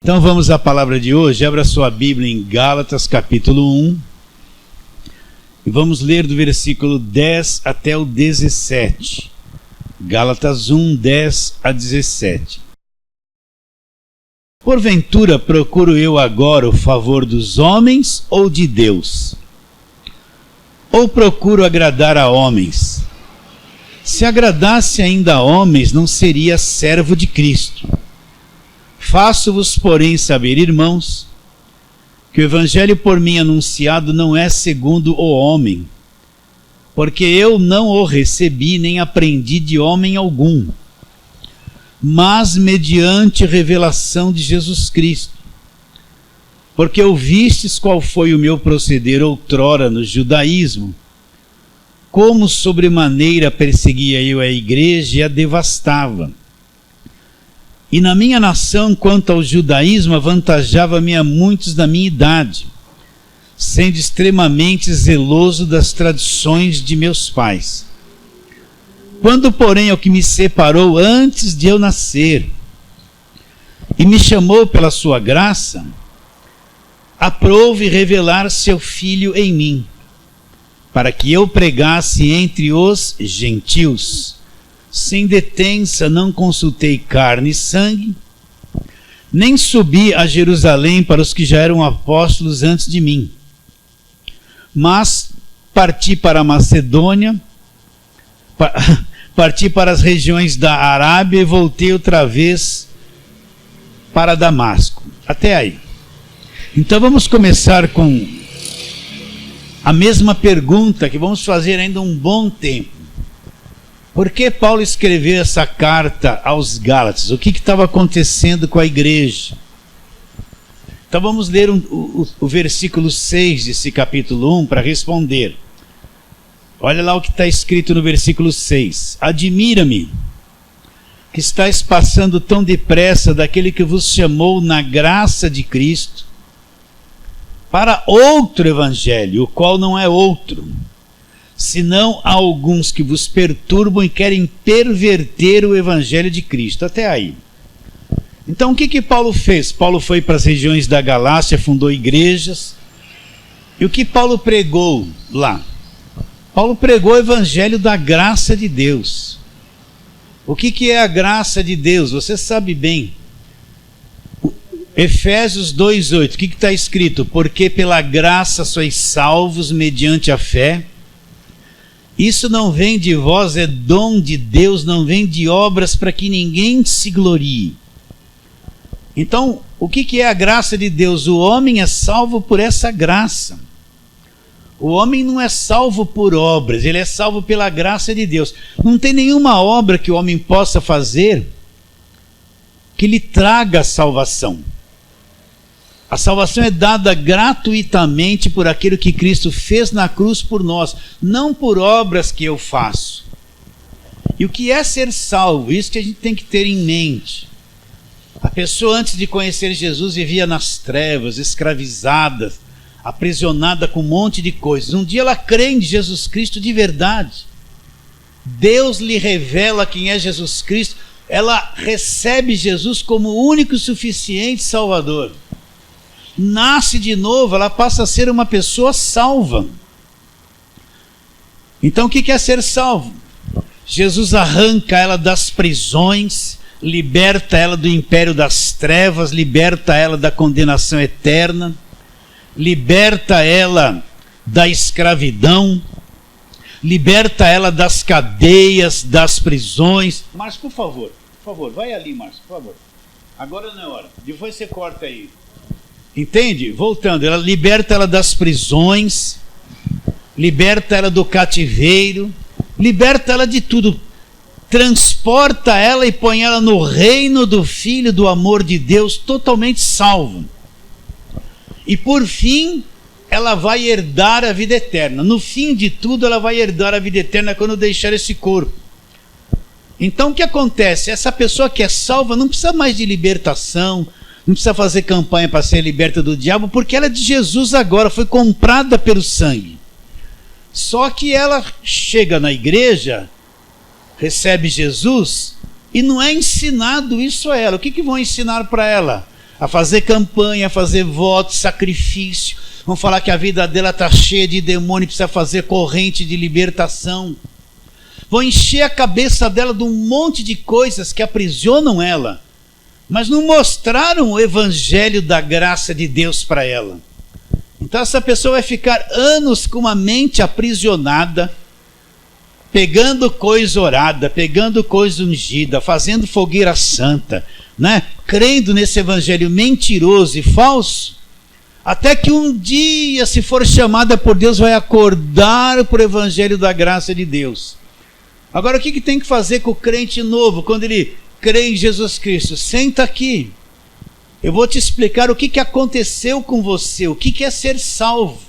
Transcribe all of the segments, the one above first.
Então vamos à palavra de hoje. Abra sua Bíblia em Gálatas capítulo 1 e vamos ler do versículo 10 até o 17. Gálatas 1, 10 a 17. Porventura procuro eu agora o favor dos homens ou de Deus? Ou procuro agradar a homens? Se agradasse ainda a homens, não seria servo de Cristo. Faço-vos, porém, saber, irmãos, que o evangelho por mim anunciado não é segundo o homem, porque eu não o recebi nem aprendi de homem algum, mas mediante revelação de Jesus Cristo. Porque ouvistes qual foi o meu proceder outrora no judaísmo, como sobremaneira perseguia eu a igreja e a devastava. E na minha nação, quanto ao judaísmo, avantajava-me a muitos da minha idade, sendo extremamente zeloso das tradições de meus pais. Quando, porém, ao que me separou antes de eu nascer, e me chamou pela sua graça, aprouve revelar seu Filho em mim, para que eu pregasse entre os gentios. Sem detença não consultei carne e sangue, nem subi a Jerusalém para os que já eram apóstolos antes de mim, mas parti para a Macedônia, parti para as regiões da Arábia e voltei outra vez para Damasco. Até aí. Então vamos começar com a mesma pergunta que vamos fazer ainda um bom tempo. Por que Paulo escreveu essa carta aos Gálatas? O que estava acontecendo com a igreja? Então vamos ler o versículo 6 desse capítulo 1 para responder. Olha lá o que está escrito no versículo 6. Admira-me que estáis passando tão depressa daquele que vos chamou na graça de Cristo para outro evangelho, o qual não é outro, senão há alguns que vos perturbam e querem perverter o evangelho de Cristo. Até aí. Então o que Paulo fez? Paulo foi para as regiões da Galácia, fundou igrejas. E o que Paulo pregou lá? Paulo pregou o evangelho da graça de Deus. O que é a graça de Deus? Você sabe bem. Efésios 2,8, o que está escrito? Porque pela graça sois salvos mediante a fé. Isso não vem de vós, é dom de Deus, não vem de obras para que ninguém se glorie. Então, o que é a graça de Deus? O homem é salvo por essa graça. O homem não é salvo por obras, ele é salvo pela graça de Deus. Não tem nenhuma obra que o homem possa fazer que lhe traga a salvação. A salvação é dada gratuitamente por aquilo que Cristo fez na cruz por nós, não por obras que eu faço. E o que é ser salvo? Isso que a gente tem que ter em mente. A pessoa antes de conhecer Jesus vivia nas trevas, escravizada, aprisionada com um monte de coisas. Um dia ela crê em Jesus Cristo de verdade. Deus lhe revela quem é Jesus Cristo. Ela recebe Jesus como o único e suficiente Salvador. Nasce de novo, ela passa a ser uma pessoa salva. Então o que é ser salvo? Jesus arranca ela das prisões, liberta ela do império das trevas, liberta ela da condenação eterna, liberta ela da escravidão, liberta ela das cadeias, das prisões. Márcio, por favor, vai ali, Márcio, por favor. Agora não é hora, depois você corta aí. Entende? Voltando, ela liberta ela das prisões, liberta ela do cativeiro, liberta ela de tudo, transporta ela e põe ela no reino do Filho do amor de Deus, totalmente salva. E por fim, ela vai herdar a vida eterna. No fim de tudo, ela vai herdar a vida eterna quando deixar esse corpo. Então o que acontece? Essa pessoa que é salva não precisa mais de libertação, não precisa fazer campanha para ser liberta do diabo, porque ela é de Jesus agora, foi comprada pelo sangue. Só que ela chega na igreja, recebe Jesus, e não é ensinado isso a ela. O que vão ensinar para ela? a fazer campanha, a fazer voto, sacrifício. Vão falar que a vida dela está cheia de demônio, precisa fazer corrente de libertação. Vão encher a cabeça dela de um monte de coisas que aprisionam ela, mas não mostraram o evangelho da graça de Deus para ela. Então essa pessoa vai ficar anos com uma mente aprisionada, pegando coisa orada, pegando coisa ungida, fazendo fogueira santa, né? Crendo nesse evangelho mentiroso e falso, até que um dia, se for chamada por Deus, vai acordar para o evangelho da graça de Deus. Agora, o que tem que fazer com o crente novo, quando ele crê em Jesus Cristo? Senta aqui, eu vou te explicar o que aconteceu com você, o que é ser salvo,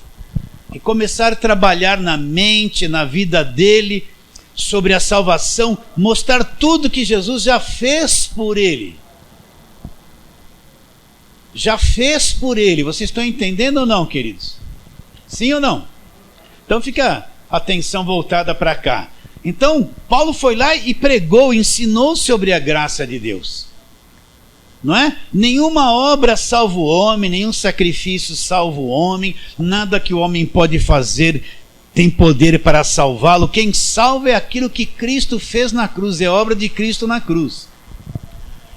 e começar a trabalhar na mente, na vida dele, sobre a salvação, mostrar tudo que Jesus já fez por ele. Já fez por ele. Vocês estão entendendo ou não, queridos? Sim ou não? Então fica a atenção voltada para cá. Então, Paulo foi lá e pregou, ensinou sobre a graça de Deus. Não é? Nenhuma obra salva o homem, nenhum sacrifício salva o homem, nada que o homem pode fazer tem poder para salvá-lo. Quem salva é aquilo que Cristo fez na cruz, é obra de Cristo na cruz.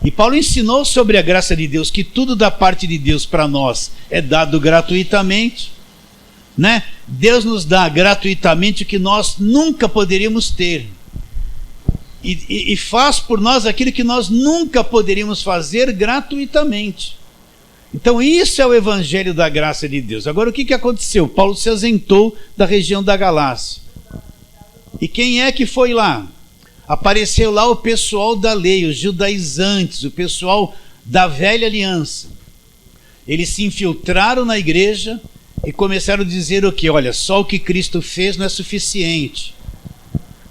E Paulo ensinou sobre a graça de Deus, que tudo da parte de Deus para nós é dado gratuitamente, né? Deus nos dá gratuitamente o que nós nunca poderíamos ter, e faz por nós aquilo que nós nunca poderíamos fazer gratuitamente. Então isso é o evangelho da graça de Deus. Agora, o que aconteceu? Paulo se ausentou da região da Galácia. E quem é que foi lá? Apareceu lá o pessoal da lei, os judaizantes, o pessoal da velha aliança. Eles se infiltraram na igreja e começaram a dizer o quê? Olha, só o que Cristo fez não é suficiente.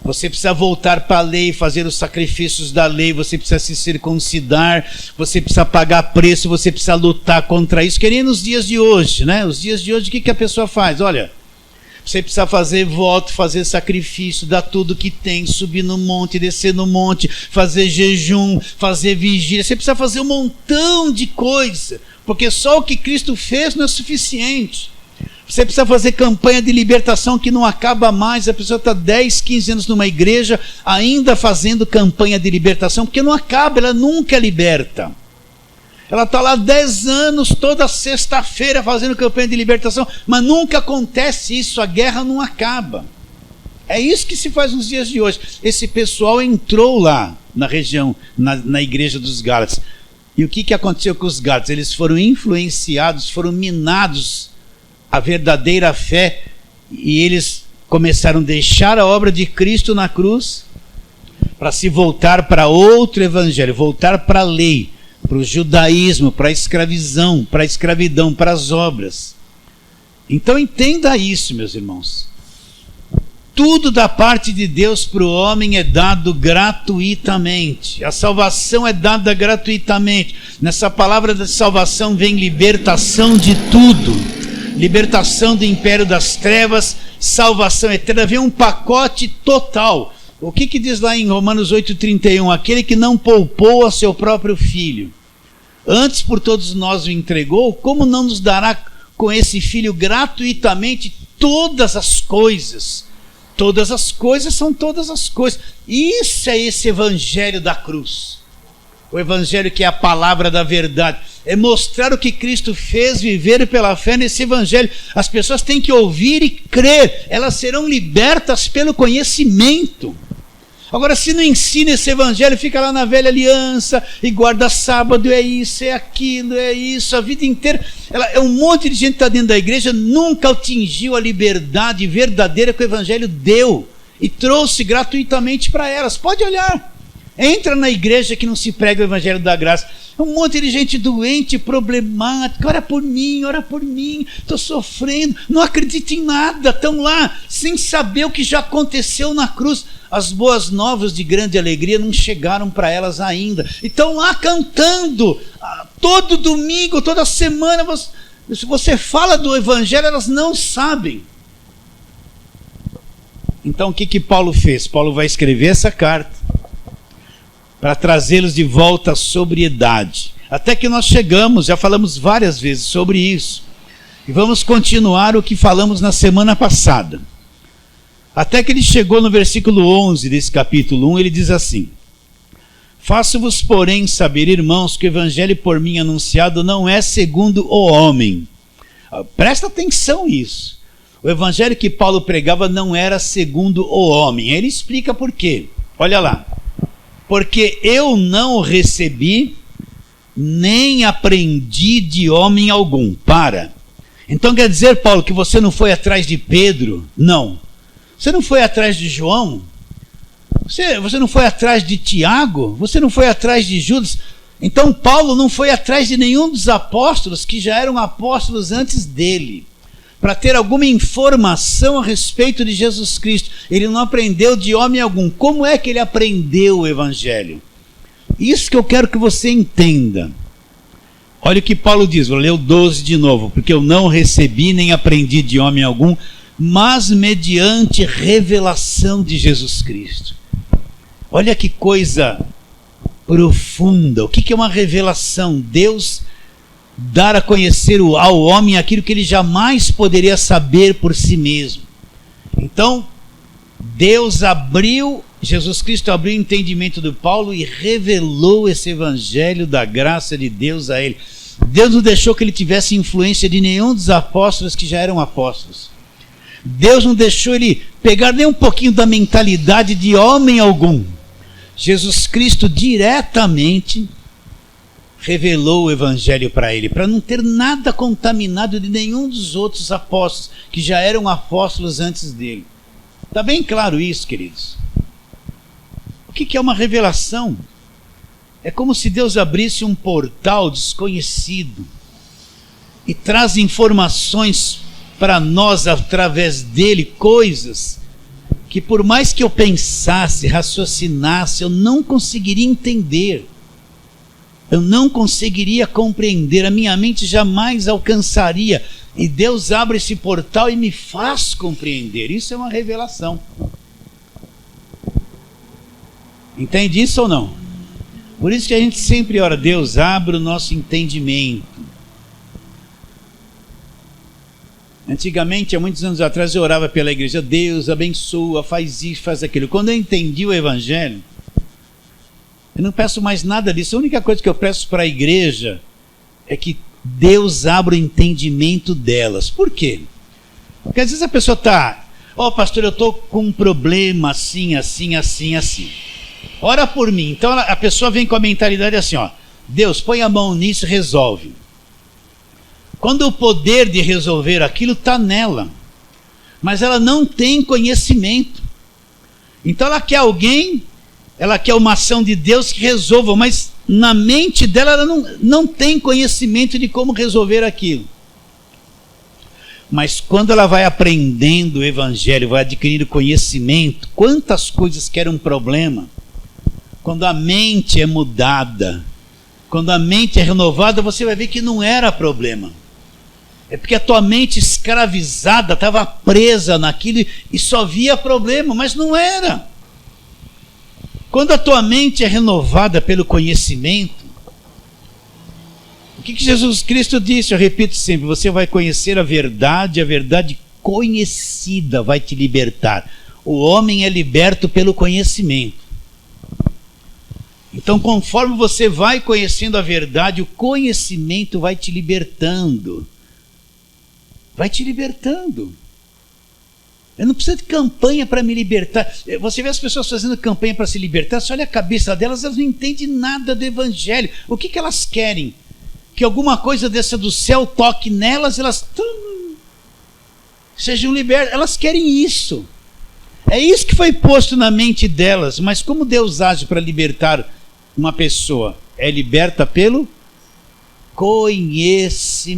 Você precisa voltar para a lei, fazer os sacrifícios da lei, você precisa se circuncidar, você precisa pagar preço, você precisa lutar contra isso. Que nem nos dias de hoje, né? Os dias de hoje, o que a pessoa faz? Olha, você precisa fazer voto, fazer sacrifício, dar tudo que tem, subir no monte, descer no monte, fazer jejum, fazer vigília. Você precisa fazer um montão de coisa, porque só o que Cristo fez não é suficiente. Você precisa fazer campanha de libertação que não acaba mais. A pessoa está 10, 15 anos numa igreja ainda fazendo campanha de libertação, porque não acaba, ela nunca é liberta. Ela está lá 10 anos, toda sexta-feira fazendo campanha de libertação, mas nunca acontece isso, a guerra não acaba. É isso que se faz nos dias de hoje. Esse pessoal entrou lá na região, na igreja dos Gálatas. E o que aconteceu com os Gálatas? Eles foram influenciados, foram minados a verdadeira fé, e eles começaram a deixar a obra de Cristo na cruz para se voltar para outro evangelho, voltar para a lei, para o judaísmo, para a escravidão, para as obras. Então entenda isso, meus irmãos. Tudo da parte de Deus para o homem é dado gratuitamente. A salvação é dada gratuitamente. Nessa palavra de salvação vem libertação de tudo. Libertação do império das trevas, salvação eterna, vem um pacote total. O que diz lá em Romanos 8,31? Aquele que não poupou a seu próprio filho, antes por todos nós o entregou, como não nos dará com esse filho gratuitamente todas as coisas? Todas as coisas são todas as coisas. Isso é esse evangelho da cruz. O evangelho que é a palavra da verdade. É mostrar o que Cristo fez, viver pela fé nesse evangelho. As pessoas têm que ouvir e crer. Elas serão libertas pelo conhecimento. Agora, se não ensina esse evangelho, fica lá na velha aliança e guarda sábado, é isso, é aquilo, é isso, a vida inteira. Um monte de gente que está dentro da igreja nunca atingiu a liberdade verdadeira que o evangelho deu e trouxe gratuitamente para elas. Pode olhar. Entra na igreja que não se prega o evangelho da graça. É um monte de gente doente, problemática. Ora por mim, estou sofrendo, não acredito em nada. Estão lá sem saber o que já aconteceu na cruz. As boas novas de grande alegria não chegaram para elas ainda. Estão lá cantando todo domingo, toda semana. Se você fala do evangelho, elas não sabem. Então o que Paulo fez? Paulo vai escrever essa carta para trazê-los de volta à sobriedade. Até que nós chegamos, já falamos várias vezes sobre isso, e vamos continuar o que falamos na semana passada. Até que ele chegou no versículo 11 desse capítulo 1, ele diz assim: faço-vos, porém, saber, irmãos, que o evangelho por mim anunciado não é segundo o homem. Presta atenção nisso. O evangelho que Paulo pregava não era segundo o homem. Ele explica por quê. Olha lá. Porque eu não o recebi, nem aprendi de homem algum. Para. Então quer dizer, Paulo, que você não foi atrás de Pedro? Não. Você não foi atrás de João? Você não foi atrás de Tiago? Você não foi atrás de Judas? Então Paulo não foi atrás de nenhum dos apóstolos que já eram apóstolos antes dele, para ter alguma informação a respeito de Jesus Cristo. Ele não aprendeu de homem algum. Como é que ele aprendeu o evangelho? Isso que eu quero que você entenda. Olha o que Paulo diz, vou ler o 12 de novo. Porque eu não recebi nem aprendi de homem algum, mas mediante revelação de Jesus Cristo. Olha que coisa profunda. O que é uma revelação? Deus dar a conhecer ao homem aquilo que ele jamais poderia saber por si mesmo. Então, Jesus Cristo abriu o entendimento do Paulo e revelou esse evangelho da graça de Deus a ele. Deus não deixou que ele tivesse influência de nenhum dos apóstolos que já eram apóstolos. Deus não deixou ele pegar nem um pouquinho da mentalidade de homem algum. Jesus Cristo diretamente revelou o evangelho para ele, para não ter nada contaminado de nenhum dos outros apóstolos, que já eram apóstolos antes dele. Está bem claro isso, queridos? O que é uma revelação? É como se Deus abrisse um portal desconhecido e traz informações para nós através dele, coisas que por mais que eu pensasse, raciocinasse, eu não conseguiria entender. Eu não conseguiria compreender, a minha mente jamais alcançaria. E Deus abre esse portal e me faz compreender. Isso é uma revelação. Entende isso ou não? Por isso que a gente sempre ora, Deus, abre o nosso entendimento. Antigamente, há muitos anos atrás, eu orava pela igreja, Deus abençoa, faz isso, faz aquilo. Quando eu entendi o evangelho, eu não peço mais nada disso. A única coisa que eu peço para a igreja é que Deus abra o entendimento delas. Por quê? Porque às vezes a pessoa está, pastor, eu estou com um problema assim, assim, assim, assim. Ora por mim. Então a pessoa vem com a mentalidade assim, Deus, põe a mão nisso e resolve. Quando o poder de resolver aquilo está nela, mas ela não tem conhecimento. Então ela quer alguém, ela quer uma ação de Deus que resolva, mas na mente dela ela não tem conhecimento de como resolver aquilo. Mas quando ela vai aprendendo o evangelho, vai adquirindo conhecimento, quantas coisas que eram um problema, quando a mente é mudada, quando a mente é renovada, você vai ver que não era problema. É porque a tua mente escravizada estava presa naquilo e só via problema, mas não era. Quando a tua mente é renovada pelo conhecimento, o que Jesus Cristo disse? Eu repito sempre, você vai conhecer a verdade conhecida vai te libertar. O homem é liberto pelo conhecimento. Então, conforme você vai conhecendo a verdade, o conhecimento vai te libertando. Vai te libertando. Eu não preciso de campanha para me libertar. Você vê as pessoas fazendo campanha para se libertar, você olha a cabeça delas, elas não entendem nada do evangelho. O que elas querem? Que alguma coisa desça do céu toque nelas, elas sejam libertas. Elas querem isso. É isso que foi posto na mente delas. Mas como Deus age para libertar uma pessoa? É liberta pelo conhecimento.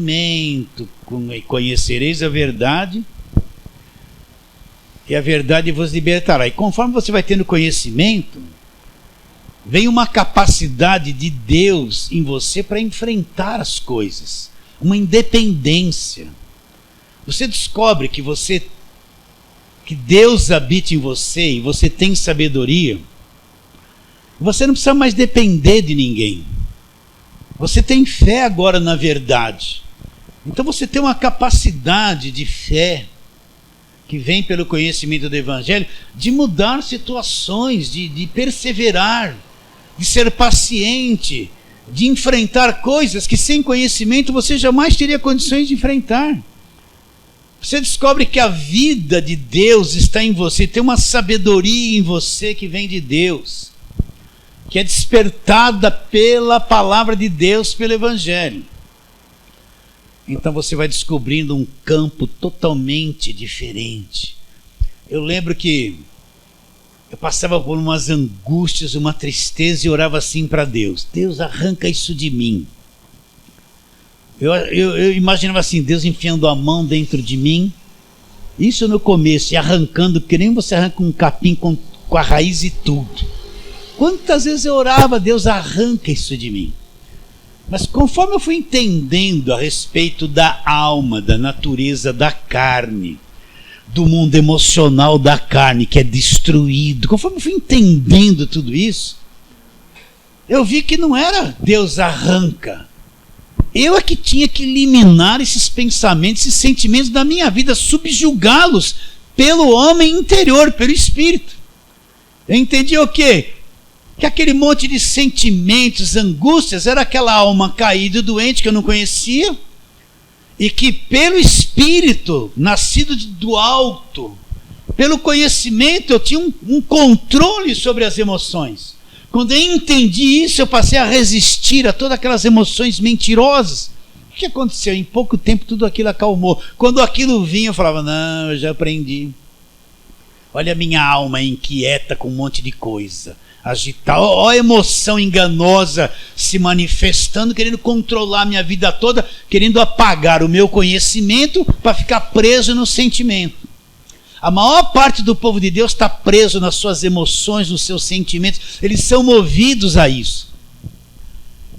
Conhecereis a verdade, e a verdade vos libertará. E conforme você vai tendo conhecimento, vem uma capacidade de Deus em você para enfrentar as coisas, uma independência. Você descobre que Deus habita em você e você tem sabedoria. Você não precisa mais depender de ninguém. Você tem fé agora na verdade. Então você tem uma capacidade de fé que vem pelo conhecimento do Evangelho, de mudar situações, de perseverar, de ser paciente, de enfrentar coisas que sem conhecimento você jamais teria condições de enfrentar. Você descobre que a vida de Deus está em você, tem uma sabedoria em você que vem de Deus, que é despertada pela palavra de Deus, pelo Evangelho. Então você vai descobrindo um campo totalmente diferente. Eu lembro que eu passava por umas angústias, uma tristeza e orava assim para Deus: Deus, arranca isso de mim. Eu imaginava assim, Deus enfiando a mão dentro de mim, isso no começo, e arrancando, porque nem você arranca um capim com a raiz e tudo. Quantas vezes eu orava: Deus, arranca isso de mim. Mas conforme eu fui entendendo a respeito da alma, da natureza da carne, do mundo emocional da carne que é destruído, conforme eu fui entendendo tudo isso, eu vi que não era Deus arranca. Eu é que tinha que eliminar esses pensamentos, esses sentimentos da minha vida, subjugá-los pelo homem interior, pelo Espírito. Eu entendi o quê? Que aquele monte de sentimentos, angústias, era aquela alma caída e doente que eu não conhecia, e que pelo Espírito, nascido do alto, pelo conhecimento, eu tinha um controle sobre as emoções. Quando eu entendi isso, eu passei a resistir a todas aquelas emoções mentirosas. O que aconteceu? Em pouco tempo tudo aquilo acalmou. Quando aquilo vinha, eu falava: não, eu já aprendi. Olha a minha alma inquieta com um monte de coisa, agitar, ó a emoção enganosa se manifestando, querendo controlar a minha vida toda, querendo apagar o meu conhecimento para ficar preso no sentimento. A maior parte do povo de Deus está preso nas suas emoções, nos seus sentimentos. Eles são movidos a isso.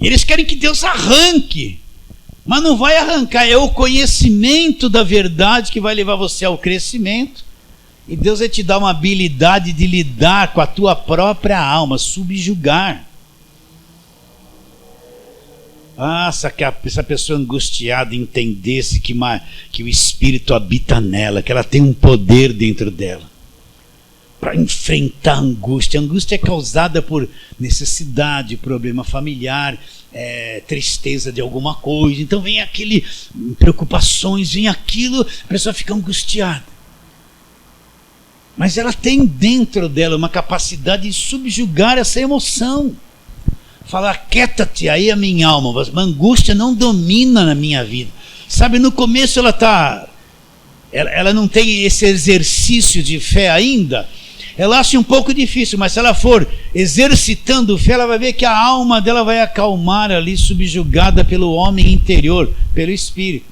Eles querem que Deus arranque, mas não vai arrancar. É o conhecimento da verdade que vai levar você ao crescimento. E Deus vai te dar uma habilidade de lidar com a tua própria alma, subjugar. Se essa pessoa angustiada entendesse que o Espírito habita nela, que ela tem um poder dentro dela para enfrentar a angústia. A angústia é causada por necessidade, problema familiar, tristeza de alguma coisa. Então vem aquele preocupações, vem aquilo, a pessoa fica angustiada. Mas ela tem dentro dela uma capacidade de subjugar essa emoção. Falar: aquieta-te aí a minha alma, mas a angústia não domina na minha vida. Sabe, no começo ela não tem esse exercício de fé ainda. Ela acha um pouco difícil, mas se ela for exercitando fé, ela vai ver que a alma dela vai acalmar ali, subjugada pelo homem interior, pelo Espírito.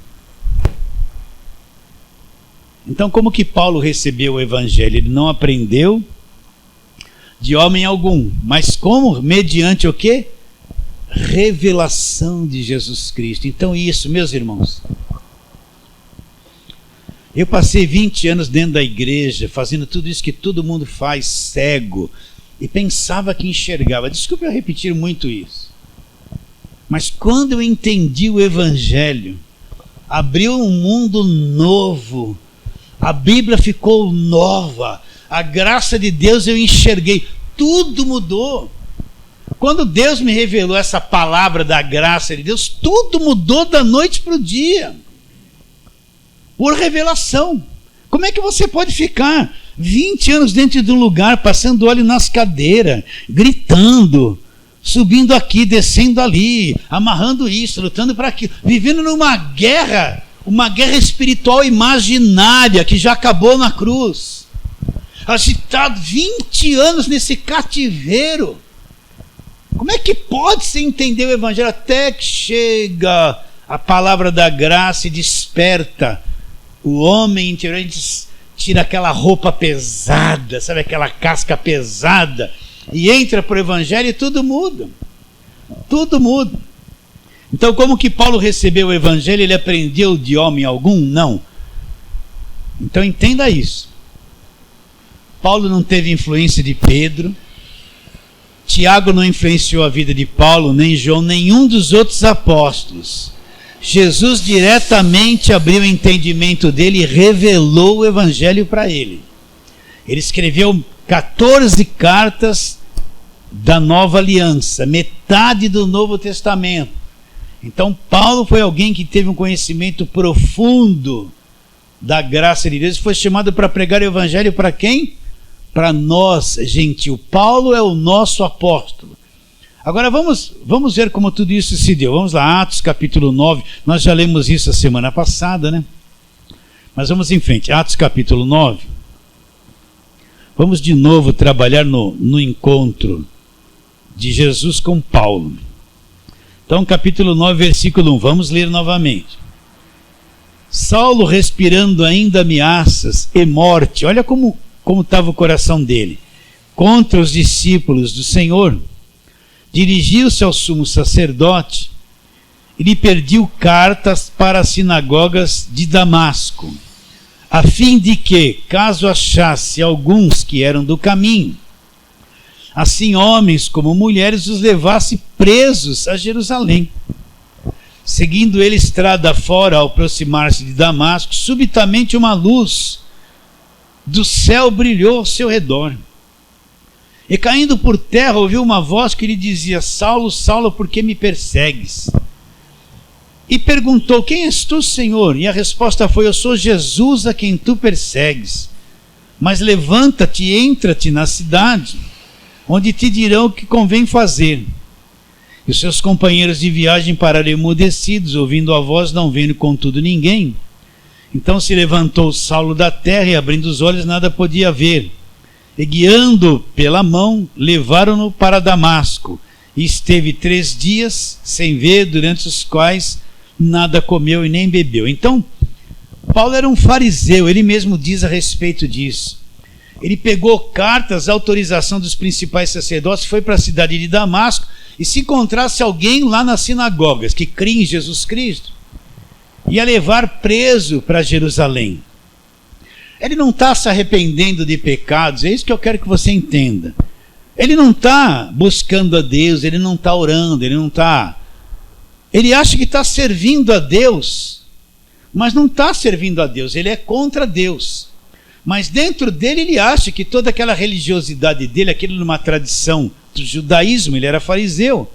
Então, como que Paulo recebeu o Evangelho? Ele não aprendeu de homem algum, mas como? Mediante o quê? Revelação de Jesus Cristo. Então isso, meus irmãos, eu passei 20 anos dentro da igreja, fazendo tudo isso que todo mundo faz, cego, e pensava que enxergava. Desculpe eu repetir muito isso, mas quando eu entendi o Evangelho, abriu um mundo novo, a Bíblia ficou nova, a graça de Deus eu enxerguei, tudo mudou. Quando Deus me revelou essa palavra da graça de Deus, tudo mudou da noite para o dia, por revelação. Como é que você pode ficar 20 anos dentro de um lugar, passando óleo nas cadeiras, gritando, subindo aqui, descendo ali, amarrando isso, lutando para aquilo, vivendo numa guerra, uma guerra espiritual imaginária que já acabou na cruz, agitado 20 anos nesse cativeiro? Como é que pode se entender o Evangelho até que chega a palavra da graça e desperta o homem interior? A gente tira aquela roupa pesada, sabe, aquela casca pesada, e entra para o Evangelho e tudo muda. Tudo muda. Então, como que Paulo recebeu o Evangelho? Ele aprendeu de homem algum? Não. Então entenda isso. Paulo não teve influência de Pedro, Tiago não influenciou a vida de Paulo, nem João, nenhum dos outros apóstolos. Jesus diretamente abriu o entendimento dele e revelou o evangelho para ele. Ele escreveu 14 cartas da nova aliança, metade do Novo Testamento. Então Paulo foi alguém que teve um conhecimento profundo da graça de Deus e foi chamado para pregar o evangelho para quem? Para nós, gentil. Paulo é o nosso apóstolo. Agora vamos ver como tudo isso se deu. Vamos lá, Atos capítulo 9. Nós já lemos isso a semana passada, né? Mas vamos em frente. Atos capítulo 9. Vamos de novo trabalhar no encontro de Jesus com Paulo. Então, capítulo 9, versículo 1. Vamos ler novamente. Saulo, respirando ainda ameaças e morte. Olha como estava o coração dele. Contra os discípulos do Senhor. Dirigiu-se ao sumo sacerdote e lhe pediu cartas para as sinagogas de Damasco, a fim de que, caso achasse alguns que eram do caminho, assim homens como mulheres os levasse presos a Jerusalém. Seguindo ele estrada fora, ao aproximar-se de Damasco, subitamente uma luz do céu brilhou ao seu redor. E caindo por terra, ouviu uma voz que lhe dizia: Saulo, Saulo, por que me persegues? E perguntou: quem és tu, Senhor? E a resposta foi: eu sou Jesus a quem tu persegues. Mas levanta-te e entra-te na cidade, onde te dirão o que convém fazer. E os seus companheiros de viagem pararam emudecidos, ouvindo a voz, não vendo contudo ninguém. Então se levantou Saulo da terra e, abrindo os olhos, nada podia ver. E guiando pela mão, levaram-no para Damasco. E esteve 3 dias sem ver, durante os quais nada comeu e nem bebeu. Então, Paulo era um fariseu, ele mesmo diz a respeito disso. Ele pegou cartas, autorização dos principais sacerdotes, foi para a cidade de Damasco, e se encontrasse alguém lá nas sinagogas que cria em Jesus Cristo, ia levar preso para Jerusalém. Ele não está se arrependendo de pecados, é isso que eu quero que você entenda. Ele não está buscando a Deus, ele não está orando, ele acha que está servindo a Deus, mas não está servindo a Deus, ele é contra Deus. Mas dentro dele ele acha que toda aquela religiosidade dele, aquilo numa tradição do judaísmo, ele era fariseu,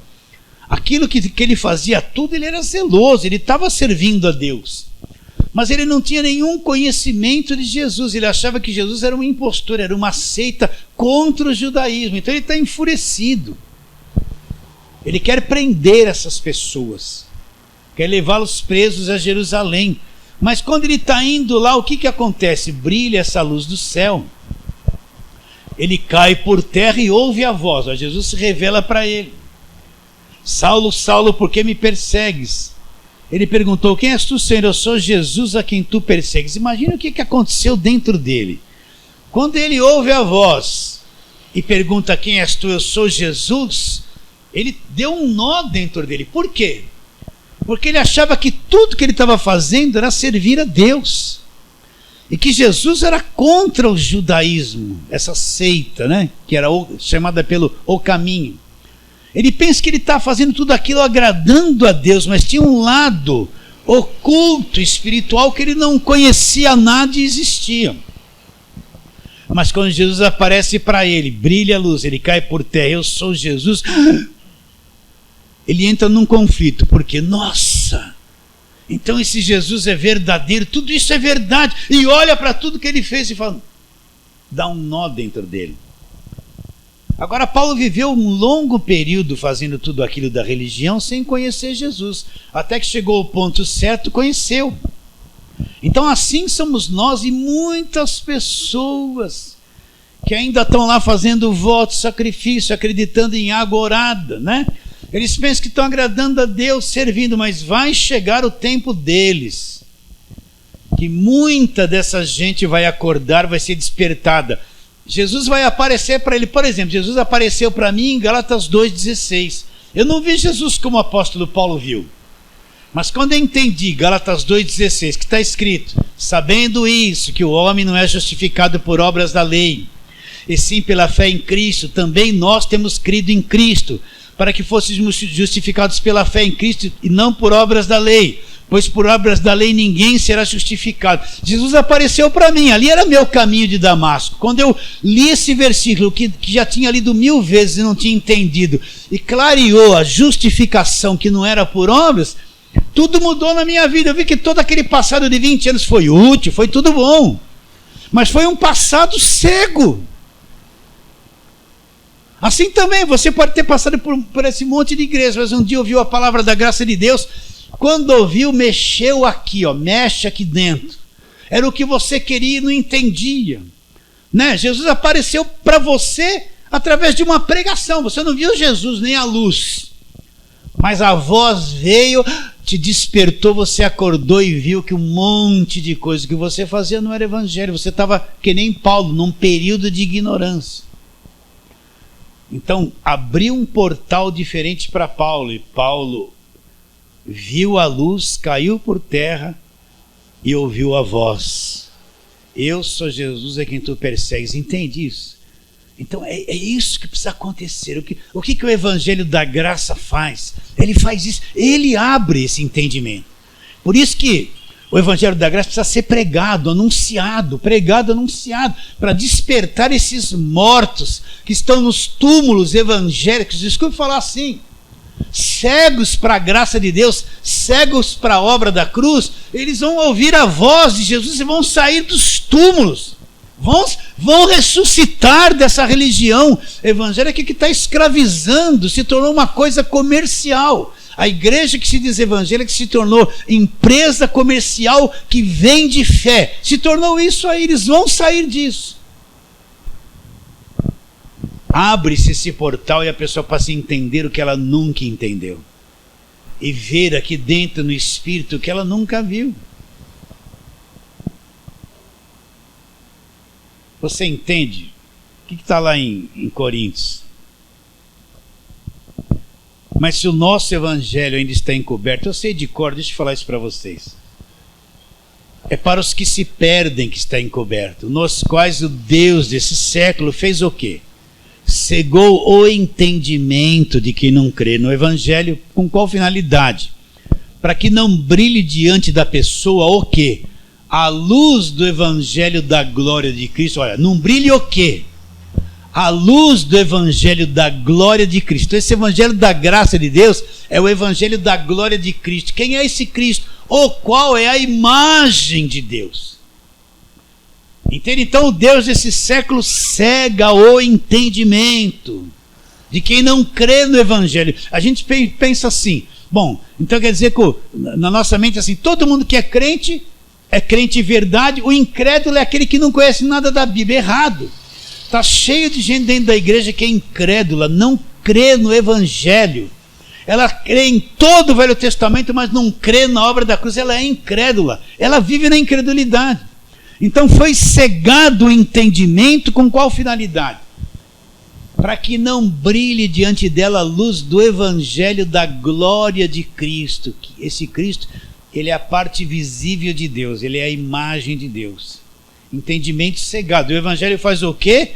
aquilo que ele fazia tudo, ele era zeloso, ele estava servindo a Deus. Mas ele não tinha nenhum conhecimento de Jesus, ele achava que Jesus era um impostor, era uma seita contra o judaísmo. Então ele está enfurecido, ele quer prender essas pessoas, quer levá-los presos a Jerusalém. Mas quando ele está indo lá, o que acontece? Brilha essa luz do céu, ele cai por terra e ouve a voz. Jesus se revela para ele: Saulo, Saulo, por que me persegues? Ele perguntou: quem és tu, Senhor? Eu sou Jesus a quem tu persegues. Imagina o que aconteceu dentro dele. Quando ele ouve a voz e pergunta: quem és tu? Eu sou Jesus. Ele deu um nó dentro dele. Por quê? Porque ele achava que tudo que ele estava fazendo era servir a Deus. E que Jesus era contra o judaísmo, essa seita, né? Que era chamada pelo O Caminho. Ele pensa que ele está fazendo tudo aquilo agradando a Deus, mas tinha um lado oculto, espiritual, que ele não conhecia nada e existia. Mas quando Jesus aparece para ele, brilha a luz, ele cai por terra: eu sou Jesus. Ele entra num conflito, porque, nossa, então esse Jesus é verdadeiro, tudo isso é verdade. E olha para tudo que ele fez e fala, dá um nó dentro dele. Agora, Paulo viveu um longo período fazendo tudo aquilo da religião sem conhecer Jesus, até que chegou ao ponto certo, conheceu. Então assim somos nós e muitas pessoas que ainda estão lá fazendo voto, sacrifício, acreditando em água orada, né? Eles pensam que estão agradando a Deus, servindo, mas vai chegar o tempo deles, que muita dessa gente vai acordar, vai ser despertada. Jesus vai aparecer para ele. Por exemplo, Jesus apareceu para mim em Gálatas 2,16. Eu não vi Jesus como o apóstolo Paulo viu. Mas quando eu entendi Gálatas 2,16, que está escrito: sabendo isso, que o homem não é justificado por obras da lei, e sim pela fé em Cristo. Também nós temos crido em Cristo, para que fôssemos justificados pela fé em Cristo e não por obras da lei, pois por obras da lei ninguém será justificado. Jesus apareceu para mim, ali era meu caminho de Damasco. Quando eu li esse versículo, que já tinha lido 1000 vezes e não tinha entendido, e clareou a justificação que não era por obras, tudo mudou na minha vida. Eu vi que todo aquele passado de 20 anos foi útil, foi tudo bom, mas foi um passado cego. Assim também, você pode ter passado por esse monte de igreja, mas um dia ouviu a palavra da graça de Deus, quando ouviu, mexeu aqui, mexe aqui dentro. Era o que você queria e não entendia. Né? Jesus apareceu para você através de uma pregação. Você não viu Jesus nem a luz, mas a voz veio, te despertou, você acordou e viu que um monte de coisa que você fazia não era evangelho. Você estava que nem Paulo, num período de ignorância. Então, abriu um portal diferente para Paulo, e Paulo viu a luz, caiu por terra e ouviu a voz. Eu sou Jesus a quem tu persegues. Entende isso? Então, é isso que precisa acontecer. O que o Evangelho da Graça faz? Ele faz isso, ele abre esse entendimento. Por isso que o Evangelho da Graça precisa ser pregado, anunciado, para despertar esses mortos que estão nos túmulos evangélicos. Desculpe falar assim, cegos para a graça de Deus, cegos para a obra da cruz. Eles vão ouvir a voz de Jesus e vão sair dos túmulos, vão ressuscitar dessa religião evangélica que está escravizando, se tornou uma coisa comercial. A igreja que se diz evangélica se tornou empresa comercial que vende fé. Se tornou isso aí, eles vão sair disso. Abre-se esse portal e a pessoa passa a entender o que ela nunca entendeu. E ver aqui dentro no Espírito o que ela nunca viu. Você entende? O que está lá em Coríntios? Mas se o nosso evangelho ainda está encoberto, eu sei de cor, deixa eu falar isso para vocês. É para os que se perdem que está encoberto, nos quais o Deus desse século fez o quê? Cegou o entendimento de quem não crê no evangelho. Com qual finalidade? Para que não brilhe diante da pessoa o quê? A luz do evangelho da glória de Cristo. Olha, não brilhe o quê? A luz do evangelho da glória de Cristo. Esse evangelho da graça de Deus é o evangelho da glória de Cristo. Quem é esse Cristo? O qual é a imagem de Deus. Entende? Então o Deus desse século cega o entendimento de quem não crê no evangelho. A gente pensa assim, bom, então quer dizer que na nossa mente assim, todo mundo que é crente de verdade, o incrédulo é aquele que não conhece nada da Bíblia. Errado. Está cheio de gente dentro da igreja que é incrédula, não crê no evangelho. Ela crê em todo o Velho Testamento, mas não crê na obra da cruz. Ela é incrédula, ela vive na incredulidade. Então foi cegado o entendimento. Com qual finalidade? Para que não brilhe diante dela a luz do evangelho da glória de Cristo. Esse Cristo, ele é a parte visível de Deus, ele é a imagem de Deus. Entendimento cegado. O evangelho faz o quê?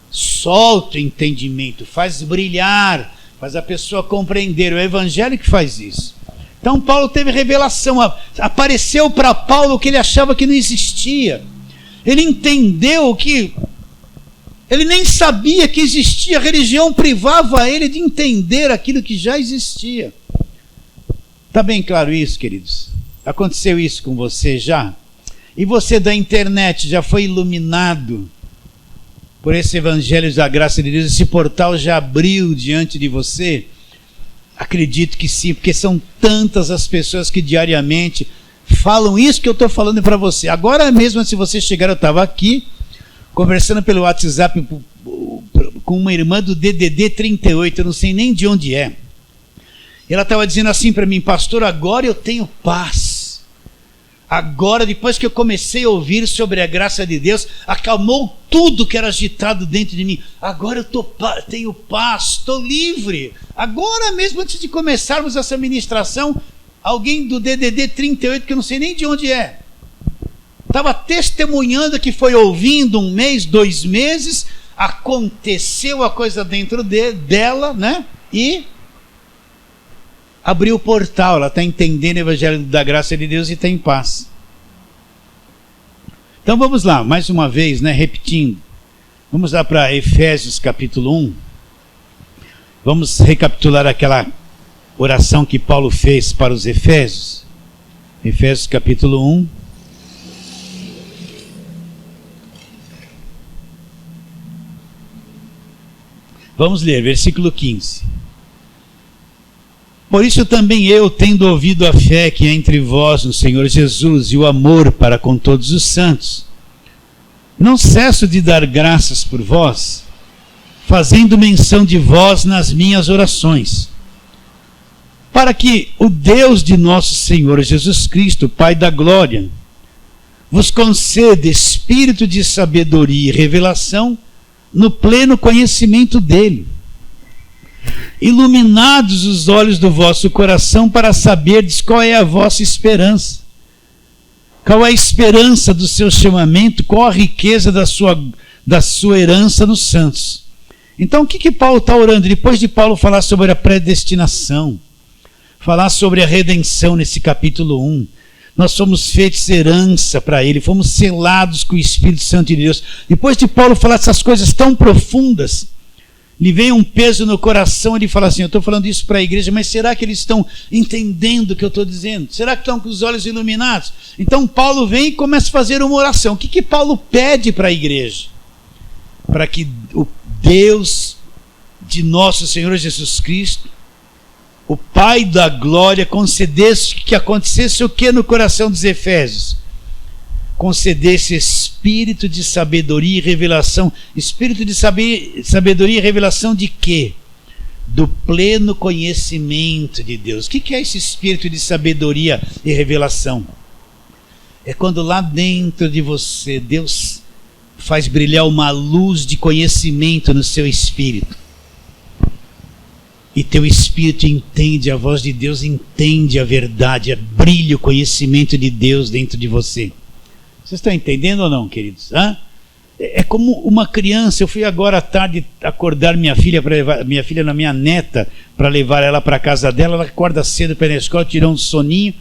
Solta o entendimento, faz brilhar, faz a pessoa compreender. O evangelho que faz isso. Então Paulo teve revelação, apareceu para Paulo o que ele achava que não existia. Ele entendeu que ele nem sabia que existia. A religião privava ele de entender aquilo que já existia. Está bem claro isso, queridos? Aconteceu isso com você já? E você da internet já foi iluminado por esse evangelho da graça de Deus? Esse portal já abriu diante de você? Acredito que sim, porque são tantas as pessoas que diariamente falam isso que eu estou falando para você. Agora mesmo, se você chegar, eu estava aqui conversando pelo WhatsApp com uma irmã do DDD 38, eu não sei nem de onde é. Ela estava dizendo assim para mim: pastor, agora eu tenho paz. Agora, depois que eu comecei a ouvir sobre a graça de Deus, acalmou tudo que era agitado dentro de mim. Agora eu tenho paz, estou livre. Agora mesmo, antes de começarmos essa ministração, alguém do DDD 38, que eu não sei nem de onde estava testemunhando que foi ouvindo 1 mês, 2 meses, aconteceu a coisa dentro dela, né? E abriu o portal, ela está entendendo o evangelho da graça de Deus e está em paz. Então vamos lá, mais uma vez, né, repetindo. Vamos lá para Efésios capítulo 1. Vamos recapitular aquela oração que Paulo fez para os Efésios. Efésios capítulo 1. Vamos ler, versículo 15. Por isso também eu, tendo ouvido a fé que há entre vós no Senhor Jesus e o amor para com todos os santos, não cesso de dar graças por vós, fazendo menção de vós nas minhas orações, para que o Deus de nosso Senhor Jesus Cristo, Pai da glória, vos conceda espírito de sabedoria e revelação no pleno conhecimento dele, iluminados os olhos do vosso coração para saberdes qual é a vossa esperança, qual é a esperança do seu chamamento, qual a riqueza da sua herança nos santos. Então o que Paulo está orando? Depois de Paulo falar sobre a predestinação, falar sobre a redenção nesse capítulo 1, nós fomos feitos herança para ele, fomos selados com o Espírito Santo de Deus. Depois de Paulo falar essas coisas tão profundas, lhe vem um peso no coração, ele fala assim, eu estou falando isso para a igreja, mas será que eles estão entendendo o que eu estou dizendo? Será que estão com os olhos iluminados? Então Paulo vem e começa a fazer uma oração. O que Paulo pede para a igreja? Para que o Deus de nosso Senhor Jesus Cristo, o Pai da glória, concedesse que acontecesse o que no coração dos Efésios? Concedesse espírito de sabedoria e revelação. Espírito de sabedoria e revelação de quê? Do pleno conhecimento de Deus. O que é esse espírito de sabedoria e revelação? É quando lá dentro de você Deus faz brilhar uma luz de conhecimento no seu espírito. E teu espírito entende a voz de Deus, entende a verdade, brilha o conhecimento de Deus dentro de você. Vocês estão entendendo ou não, queridos? É como uma criança. Eu fui agora à tarde acordar minha filha, na minha neta, para levar ela para a casa dela. Ela acorda cedo para ir na escola, tirou um soninho.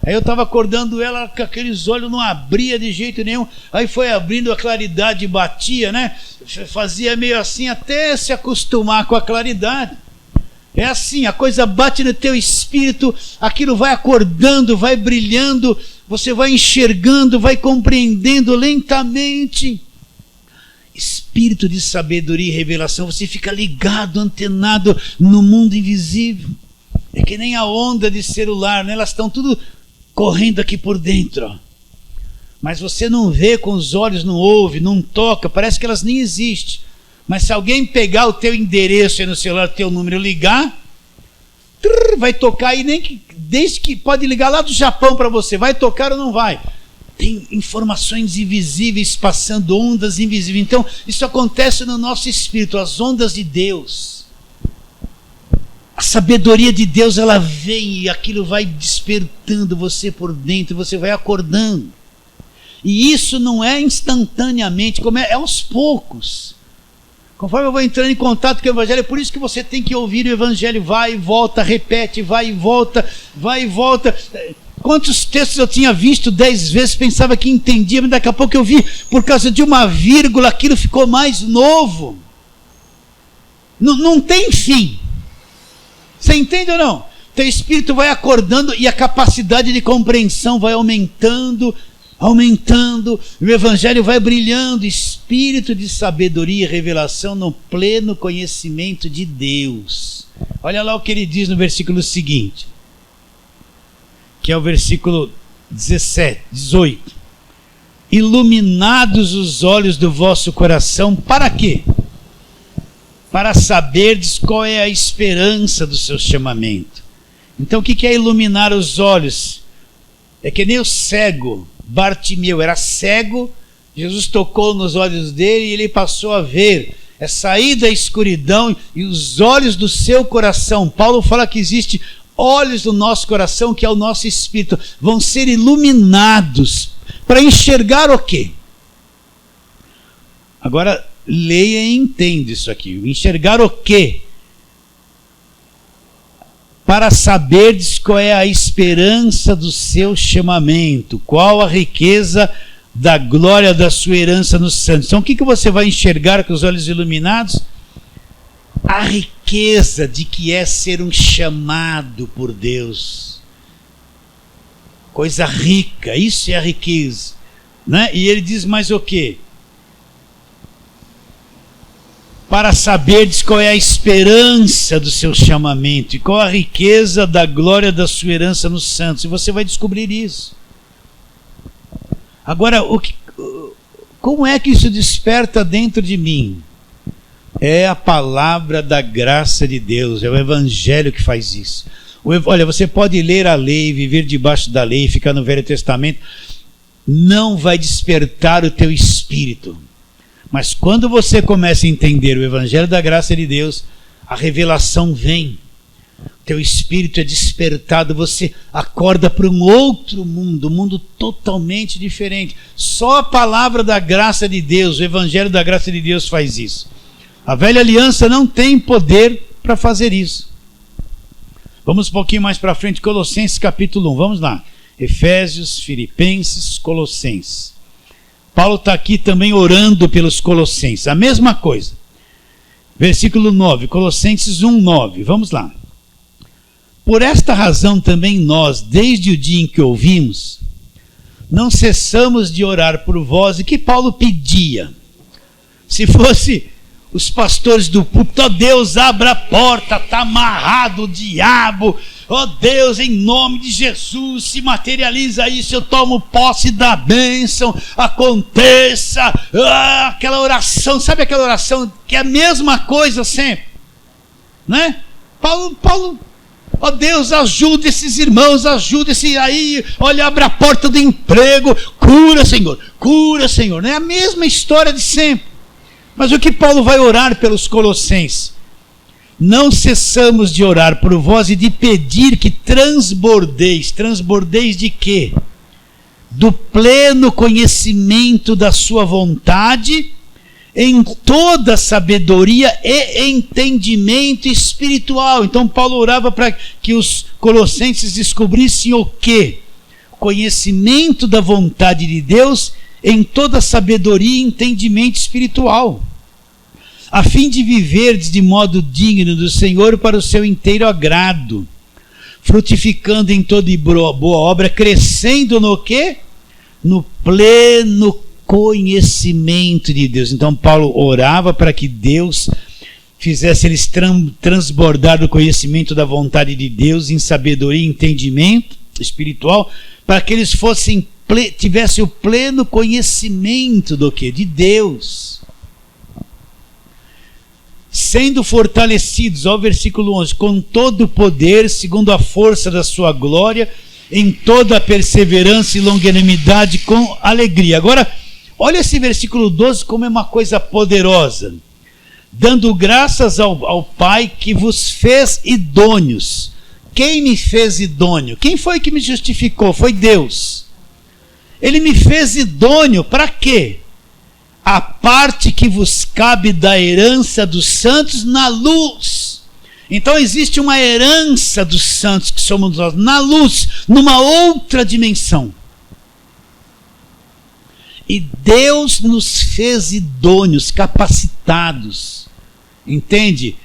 Aí eu estava acordando ela com aqueles olhos, não abria de jeito nenhum. Aí foi abrindo, a claridade batia, né? Fazia meio assim até se acostumar com a claridade. É assim, a coisa bate no teu espírito, aquilo vai acordando, vai brilhando, você vai enxergando, vai compreendendo lentamente. Espírito de sabedoria e revelação, você fica ligado, antenado no mundo invisível. É que nem a onda de celular, né? Elas estão tudo correndo aqui por dentro, ó. Mas você não vê com os olhos, não ouve, não toca, parece que elas nem existem. Mas se alguém pegar o teu endereço aí no celular, o teu número, ligar, vai tocar, e nem que, desde que pode ligar lá do Japão para você, vai tocar ou não vai? Tem informações invisíveis passando, ondas invisíveis. Então isso acontece no nosso espírito, as ondas de Deus, a sabedoria de Deus, ela vem e aquilo vai despertando você por dentro, você vai acordando. E isso não é instantaneamente, como é aos poucos. Conforme eu vou entrando em contato com o Evangelho, é por isso que você tem que ouvir o Evangelho, vai e volta, repete, vai e volta, vai e volta. Quantos textos eu tinha visto 10 vezes, pensava que entendia, mas daqui a pouco eu vi, por causa de uma vírgula, aquilo ficou mais novo. Não tem fim. Você entende ou não? Teu espírito vai acordando e a capacidade de compreensão vai aumentando, o Evangelho vai brilhando, espírito de sabedoria e revelação no pleno conhecimento de Deus. Olha lá o que ele diz no versículo seguinte, que é o versículo 18. Iluminados os olhos do vosso coração, para quê? Para saberdes qual é a esperança do seu chamamento. Então o que é iluminar os olhos? É que nem o cego, Bartimeu era cego, Jesus tocou nos olhos dele e ele passou a ver, é sair da escuridão e os olhos do seu coração. Paulo fala que existe olhos do nosso coração, que é o nosso espírito, vão ser iluminados para enxergar o quê? Agora leia e entenda isso aqui. Enxergar o quê? Para saberdes qual é a esperança do seu chamamento, qual a riqueza da glória da sua herança nos santos. Então o que você vai enxergar com os olhos iluminados? A riqueza de que é ser um chamado por Deus. Coisa rica, isso é a riqueza, né? E ele diz mais o quê? Para saberdes qual é a esperança do seu chamamento e qual a riqueza da glória da sua herança nos santos. E você vai descobrir isso. Agora, como é que isso desperta dentro de mim? É a palavra da graça de Deus, é o Evangelho que faz isso. Olha, você pode ler a lei, viver debaixo da lei, ficar no Velho Testamento, não vai despertar o teu espírito. Mas quando você começa a entender o Evangelho da graça de Deus, a revelação vem, teu espírito é despertado, você acorda para um outro mundo, um mundo totalmente diferente. Só a palavra da graça de Deus, o Evangelho da graça de Deus faz isso. A velha aliança não tem poder para fazer isso. Vamos um pouquinho mais para frente, Colossenses capítulo 1, vamos lá. Efésios, Filipenses, Colossenses. Paulo está aqui também orando pelos Colossenses, a mesma coisa. Versículo 9, Colossenses 1, 9, vamos lá. Por esta razão também nós, desde o dia em que ouvimos, não cessamos de orar por vós. E que Paulo pedia? Se fosse os pastores do púlpito, ó Deus, abra a porta, está amarrado o diabo, ó Deus, em nome de Jesus, se materializa isso, eu tomo posse da bênção, aconteça, aquela oração, sabe aquela oração que é a mesma coisa sempre, né? Paulo, ó Deus, ajuda esses irmãos, ajuda esse aí, olha, abre a porta do emprego, cura Senhor, não é a mesma história de sempre. Mas o que Paulo vai orar pelos Colossenses? Não cessamos de orar por vós e de pedir que transbordeis de quê? Do pleno conhecimento da sua vontade, em toda sabedoria e entendimento espiritual. Então Paulo orava para que os colossenses descobrissem o quê? Conhecimento da vontade de Deus em toda sabedoria e entendimento espiritual, a fim de viverdes de modo digno do Senhor para o seu inteiro agrado, frutificando em toda boa obra, crescendo no quê? No pleno conhecimento de Deus. Então Paulo orava para que Deus fizesse eles transbordar do conhecimento da vontade de Deus em sabedoria e entendimento espiritual, para que eles tivessem o pleno conhecimento do quê? De Deus. Sendo fortalecidos, ao versículo 11, com todo o poder, segundo a força da sua glória, em toda a perseverança e longanimidade com alegria. Agora, olha esse versículo 12 como é uma coisa poderosa. Dando graças ao Pai que vos fez idôneos. Quem me fez idôneo? Quem foi que me justificou? Foi Deus. Ele me fez idôneo para quê? A parte que vos cabe da herança dos santos na luz. Então existe uma herança dos santos que somos nós, na luz, numa outra dimensão. E Deus nos fez idôneos, capacitados, entende?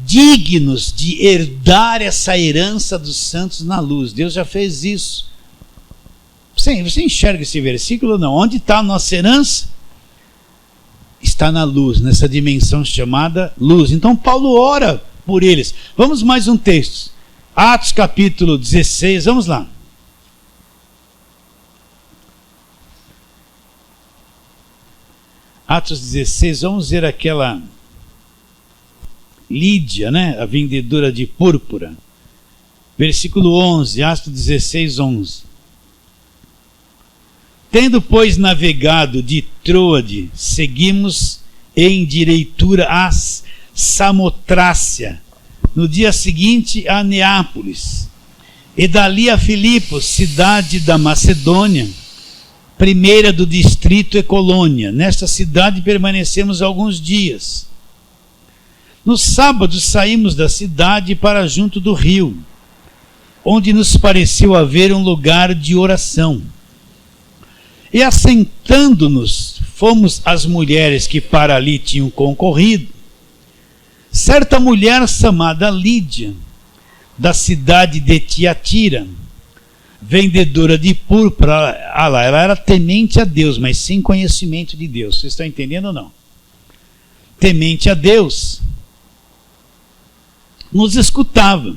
Dignos de herdar essa herança dos santos na luz. Deus já fez isso. Você enxerga esse versículo ou não? Onde está a nossa herança? Está na luz, nessa dimensão chamada luz. Então Paulo ora por eles. Vamos mais um texto. Atos capítulo 16, vamos lá. Atos 16, vamos ver aquela Lídia, né? A vendedora de púrpura. Versículo 11, Atos 16, 11. Tendo, pois, navegado de Troade, seguimos em direitura a Samotrácia, no dia seguinte a Neápolis, e dali a Filipos, cidade da Macedônia, primeira do distrito é Colônia. Nesta cidade permanecemos alguns dias. No sábado saímos da cidade para junto do rio, onde nos pareceu haver um lugar de oração. E assentando-nos, fomos as mulheres que para ali tinham concorrido. Certa mulher chamada Lídia, da cidade de Tiatira, vendedora de púrpura, ela era temente a Deus, mas sem conhecimento de Deus. Vocês estão entendendo ou não? Temente a Deus, nos escutava.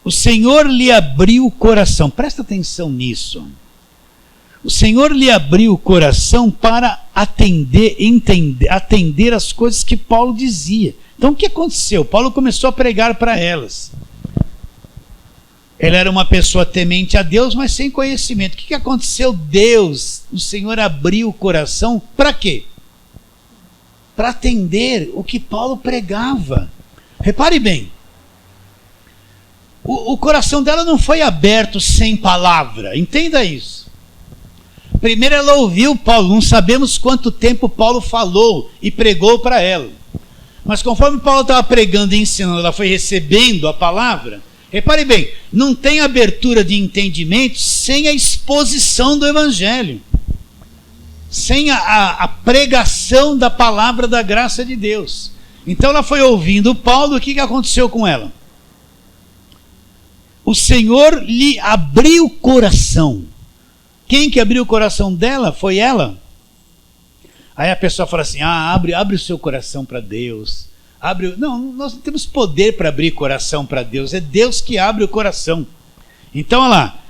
O Senhor lhe abriu o coração. Presta atenção nisso. O Senhor lhe abriu o coração para atender as coisas que Paulo dizia. Então o que aconteceu? Paulo começou a pregar para elas. Ela era uma pessoa temente a Deus, mas sem conhecimento. O que aconteceu? O Senhor abriu o coração para quê? Para atender o que Paulo pregava. Repare bem, o coração dela não foi aberto sem palavra, entenda isso. Primeiro ela ouviu Paulo, não sabemos quanto tempo Paulo falou e pregou para ela. Mas conforme Paulo estava pregando e ensinando, ela foi recebendo a palavra. Repare bem, não tem abertura de entendimento sem a exposição do Evangelho, sem a pregação da palavra da graça de Deus. Então ela foi ouvindo Paulo, o que aconteceu com ela? O Senhor lhe abriu o coração. Quem que abriu o coração dela? Foi ela. Aí a pessoa fala assim, abre o seu coração para Deus. Não, nós não temos poder para abrir coração para Deus, é Deus que abre o coração. Então, olha lá,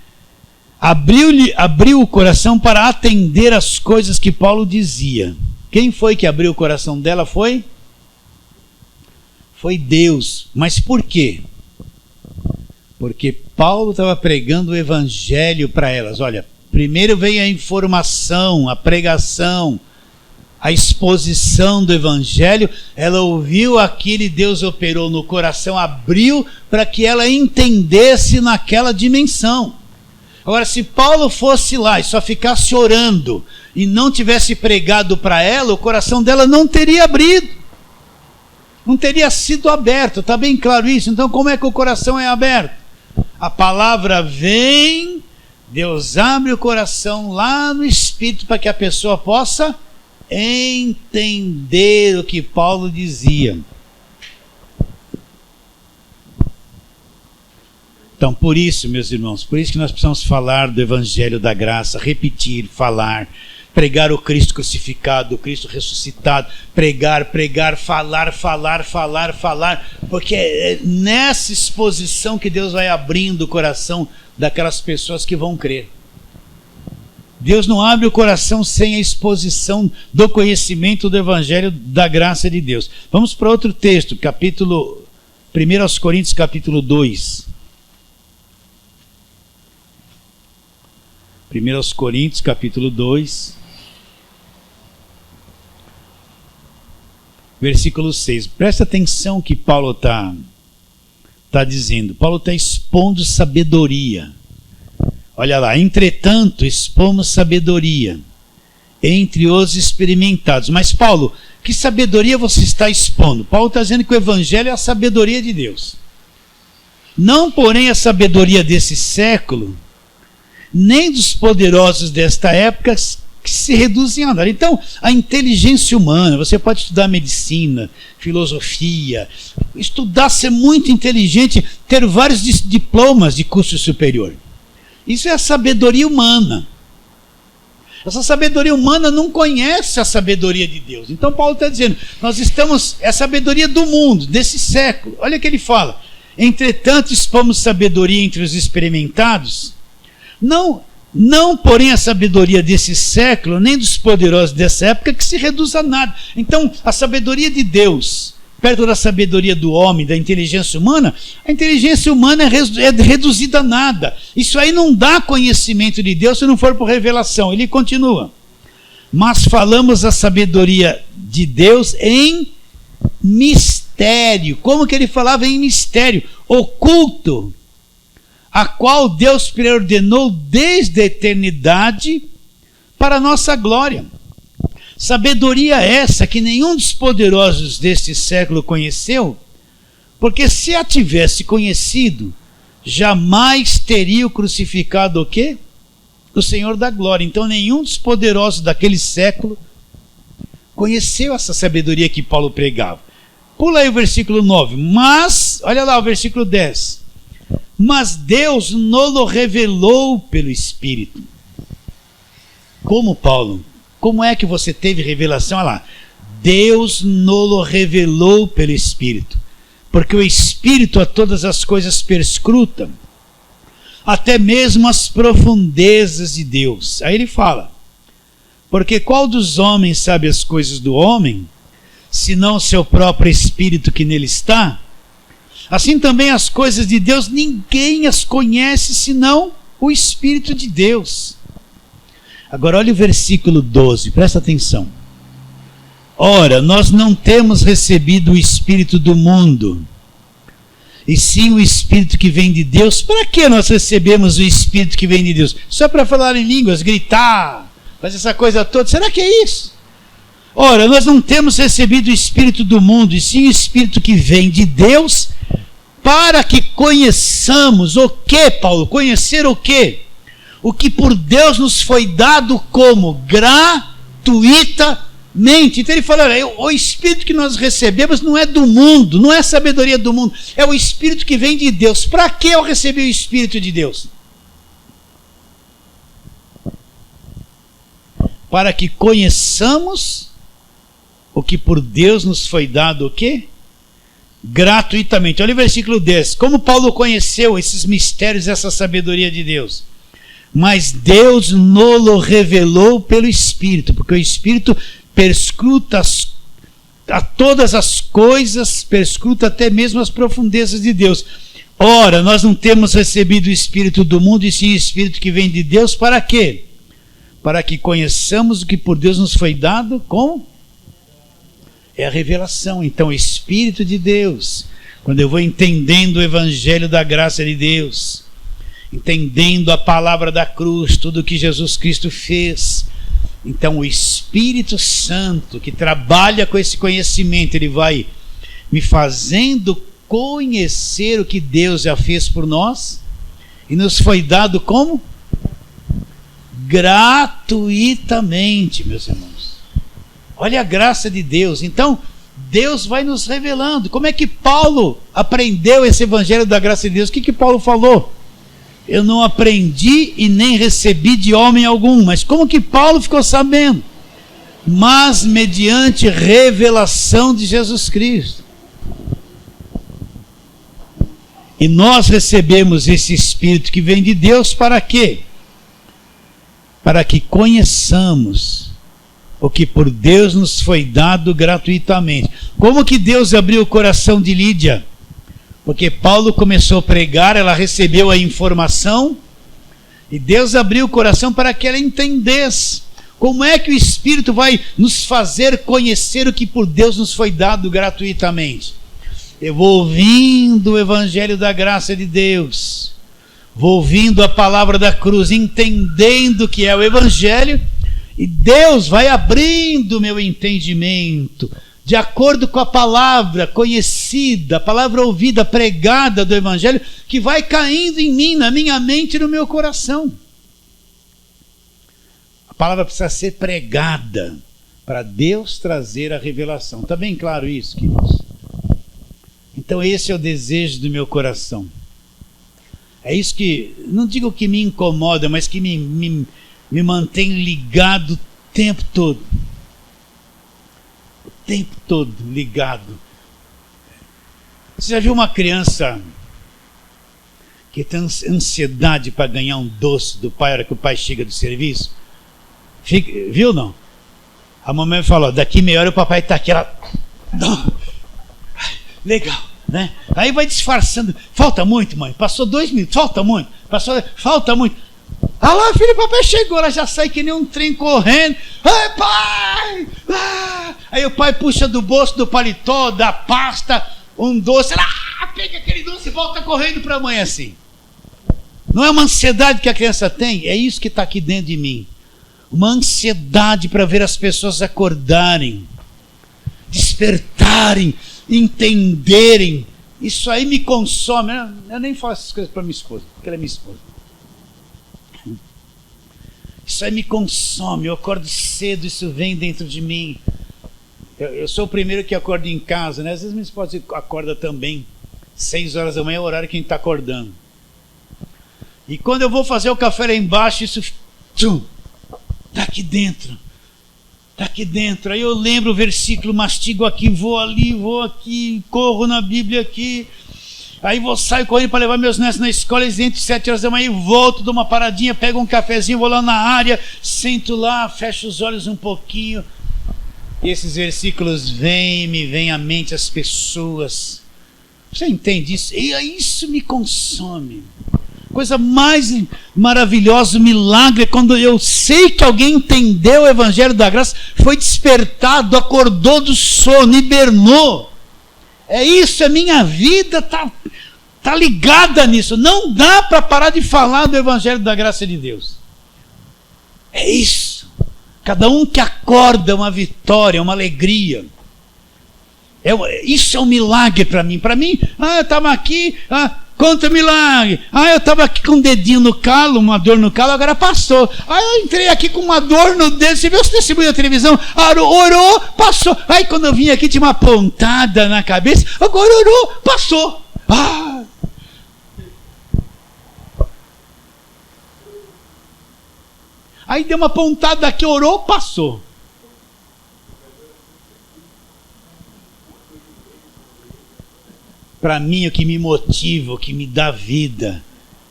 abriu o coração para atender as coisas que Paulo dizia. Quem foi que abriu o coração dela? Foi Deus. Mas por quê? Porque Paulo estava pregando o Evangelho para elas. Olha, primeiro veio a informação, a pregação, a exposição do Evangelho. Ela ouviu aquilo e Deus operou no coração, abriu para que ela entendesse naquela dimensão. Agora, se Paulo fosse lá e só ficasse orando e não tivesse pregado para ela, o coração dela não teria abrido, não teria sido aberto. Está bem claro isso? Então como é que o coração é aberto? A palavra vem, Deus abre o coração lá no Espírito para que a pessoa possa entender o que Paulo dizia. Então, por isso, meus irmãos, por isso que nós precisamos falar do Evangelho da Graça, repetir, falar, pregar o Cristo crucificado, o Cristo ressuscitado, pregar, falar, porque é nessa exposição que Deus vai abrindo o coração daquelas pessoas que vão crer. Deus não abre o coração sem a exposição do conhecimento do Evangelho da graça de Deus. Vamos para outro texto, 1 Coríntios capítulo 2. 1 Coríntios capítulo 2, versículo 6. Presta atenção o que Paulo está dizendo. Paulo está expondo sabedoria. Olha lá, entretanto, expomos sabedoria entre os experimentados. Mas Paulo, que sabedoria você está expondo? Paulo está dizendo que o Evangelho é a sabedoria de Deus. Não, porém, a sabedoria desse século, nem dos poderosos desta época, que se reduzem a nada. Então, a inteligência humana, você pode estudar medicina, filosofia, estudar, ser muito inteligente, ter vários diplomas de curso superior. Isso é a sabedoria humana. Essa sabedoria humana não conhece a sabedoria de Deus. Então Paulo está dizendo, é a sabedoria do mundo, desse século. Olha o que ele fala. Entretanto, expomos sabedoria entre os experimentados, não, porém, a sabedoria desse século, nem dos poderosos dessa época, que se reduz a nada. Então, a sabedoria de Deus, perto da sabedoria do homem, da inteligência humana, a inteligência humana é reduzida a nada. Isso aí não dá conhecimento de Deus se não for por revelação. Ele continua. Mas falamos a sabedoria de Deus em mistério. Como que ele falava em mistério? Oculto, a qual Deus preordenou desde a eternidade para a nossa glória. Sabedoria essa que nenhum dos poderosos deste século conheceu, porque se a tivesse conhecido, jamais teria crucificado o quê? O Senhor da glória. Então nenhum dos poderosos daquele século conheceu essa sabedoria que Paulo pregava. Pula aí o versículo 9. Mas, olha lá o versículo 10. Mas Deus nos revelou pelo Espírito. Como, Paulo? Como é que você teve revelação? Olha lá. Deus nos revelou pelo Espírito. Porque o Espírito a todas as coisas perscruta, até mesmo as profundezas de Deus. Aí ele fala, porque qual dos homens sabe as coisas do homem, senão o seu próprio Espírito que nele está? Assim também as coisas de Deus, ninguém as conhece, senão o Espírito de Deus. Agora olha o versículo 12, presta atenção. Ora, nós não temos recebido o Espírito do mundo, e sim o Espírito que vem de Deus. Para que nós recebemos o Espírito que vem de Deus? Só para falar em línguas, gritar, fazer essa coisa toda? Será que é isso? Ora, nós não temos recebido o Espírito do mundo, e sim o Espírito que vem de Deus, para que conheçamos o que, Paulo? Conhecer o que? O que por Deus nos foi dado como gratuitamente. Então ele fala, o Espírito que nós recebemos não é do mundo, não é sabedoria do mundo, é o Espírito que vem de Deus. Para que eu recebi o Espírito de Deus? Para que conheçamos o que por Deus nos foi dado o quê? Gratuitamente. Olha o versículo 10. Como Paulo conheceu esses mistérios, essa sabedoria de Deus? Mas Deus nos revelou pelo Espírito, porque o Espírito perscruta a todas as coisas, perscruta até mesmo as profundezas de Deus. Ora, nós não temos recebido o Espírito do mundo, e sim o Espírito que vem de Deus. Para quê? Para que conheçamos o que por Deus nos foi dado com... É a revelação. Então o Espírito de Deus, quando eu vou entendendo o Evangelho da graça de Deus, entendendo a palavra da cruz, tudo o que Jesus Cristo fez, então o Espírito Santo que trabalha com esse conhecimento, ele vai me fazendo conhecer o que Deus já fez por nós, e nos foi dado como? Gratuitamente, meus irmãos. Olha a graça de Deus. Então Deus vai nos revelando. Como é que Paulo aprendeu esse Evangelho da graça de Deus? O que Paulo falou? Eu não aprendi e nem recebi de homem algum. Mas como que Paulo ficou sabendo? Mas mediante revelação de Jesus Cristo. E nós recebemos esse Espírito que vem de Deus para quê? Para que conheçamos o que por Deus nos foi dado gratuitamente. Como que Deus abriu o coração de Lídia? Porque Paulo começou a pregar, ela recebeu a informação, e Deus abriu o coração para que ela entendesse. Como é que o Espírito vai nos fazer conhecer o que por Deus nos foi dado gratuitamente? Eu vou ouvindo o Evangelho da graça de Deus, vou ouvindo a palavra da cruz, entendendo que é o Evangelho, e Deus vai abrindo o meu entendimento, de acordo com a palavra conhecida, a palavra ouvida, pregada do Evangelho, que vai caindo em mim, na minha mente e no meu coração. A palavra precisa ser pregada, para Deus trazer a revelação. Está bem claro isso, queridos? Então esse é o desejo do meu coração. É isso que, não digo que me incomoda, mas que me mantém ligado o tempo todo. O tempo todo ligado. Você já viu uma criança que tem ansiedade para ganhar um doce do pai, na hora que o pai chega do serviço? Viu não? A mamãe falou, daqui meia hora o papai está aqui, ela... Legal, né? Aí vai disfarçando. Falta muito, mãe. Passou 2 minutos. Falta muito. Falta muito. Ah lá, filho, o papai chegou. Ela já sai que nem um trem correndo. Ai, pai! Ah! Aí o pai puxa do bolso do paletó, da pasta, um doce. Ela pega aquele doce e volta correndo para a mãe assim. Não é uma ansiedade que a criança tem? É isso que está aqui dentro de mim. uma ansiedade para ver as pessoas acordarem, despertarem, entenderem. Isso aí me consome. Eu nem faço essas coisas para minha esposa, porque ela é minha esposa. Isso aí me consome. Eu acordo cedo, isso vem dentro de mim. Eu sou o primeiro que acorda em casa, né? Às vezes minha esposa acorda também. 6 horas da manhã é o horário que a gente está acordando. E quando eu vou fazer o café lá embaixo, isso está aqui dentro. Está aqui dentro. Aí eu lembro o versículo, mastigo aqui, vou ali, vou aqui, corro na Bíblia aqui. Aí saio correndo para levar meus netos na escola, eles entram 7 horas da manhã, volto, dou uma paradinha, pego um cafezinho, vou lá na área, sento lá, fecho os olhos um pouquinho. E esses versículos me vêm à mente as pessoas. Você entende isso? E isso me consome. Coisa mais maravilhosa, o milagre, é quando eu sei que alguém entendeu o Evangelho da Graça, foi despertado, acordou do sono, hibernou. É isso, a minha vida tá ligada nisso. Não dá para parar de falar do Evangelho da Graça de Deus. É isso. Cada um que acorda é uma vitória, uma alegria. Isso é um milagre para mim. Para mim, eu estava aqui, conta milagre. Eu estava aqui com um dedinho no calo, uma dor no calo, agora passou. Eu entrei aqui com uma dor no dedo. Você viu os testemunhos da televisão? Orou, passou. Aí quando eu vim aqui tinha uma pontada na cabeça. Agora orou, passou. Aí deu uma pontada aqui, orou, passou. Para mim, o que me motiva, o que me dá vida,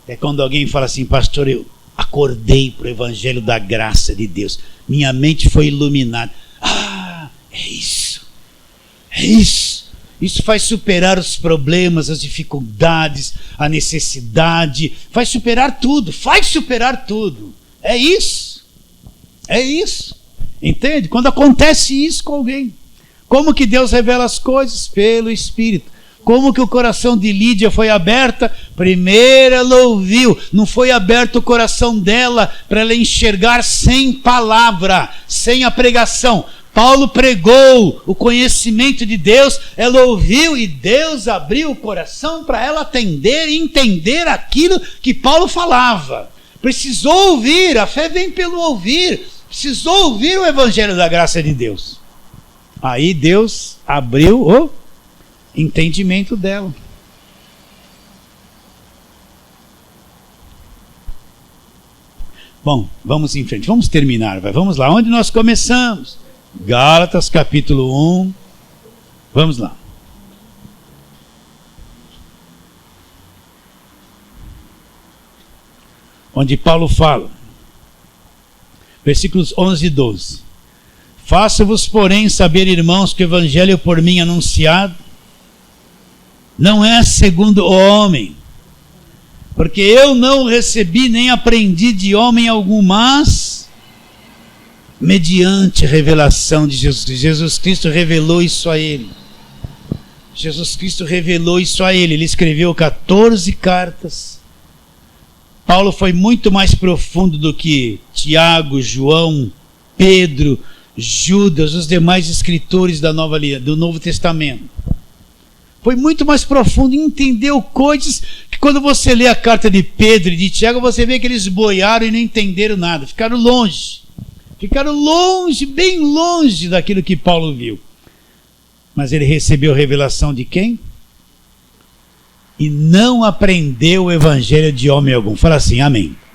é quando alguém fala assim: pastor, eu acordei para o Evangelho da Graça de Deus. Minha mente foi iluminada. É isso. É isso. Isso faz superar os problemas, as dificuldades, a necessidade. Faz superar tudo. É isso. É isso. Entende? Quando acontece isso com alguém. Como que Deus revela as coisas? Pelo Espírito. Como que o coração de Lídia foi aberto? Primeiro ela ouviu, não foi aberto o coração dela para ela enxergar sem palavra, sem a pregação. Paulo pregou o conhecimento de Deus, ela ouviu e Deus abriu o coração para ela atender e entender aquilo que Paulo falava. Precisou ouvir, a fé vem pelo ouvir, precisou ouvir o Evangelho da Graça de Deus. Aí Deus abriu o entendimento dela. Bom, vamos em frente, vamos terminar, vamos lá, onde nós começamos? Gálatas capítulo 1, vamos lá. Onde Paulo fala, versículos 11 e 12. Faço-vos, porém, saber, irmãos, que o Evangelho por mim anunciado não é segundo o homem, porque eu não recebi nem aprendi de homem algum, mas mediante a revelação de Jesus Cristo. Jesus Cristo revelou isso a ele. Ele escreveu 14 cartas. Paulo foi muito mais profundo do que Tiago, João, Pedro, Judas, os demais escritores do Novo Testamento. Foi muito mais profundo e entendeu coisas que quando você lê a carta de Pedro e de Tiago, você vê que eles boiaram e não entenderam nada. Ficaram longe, bem longe daquilo que Paulo viu. Mas ele recebeu revelação de quem? E não aprendeu o Evangelho de homem algum. Fala assim, amém.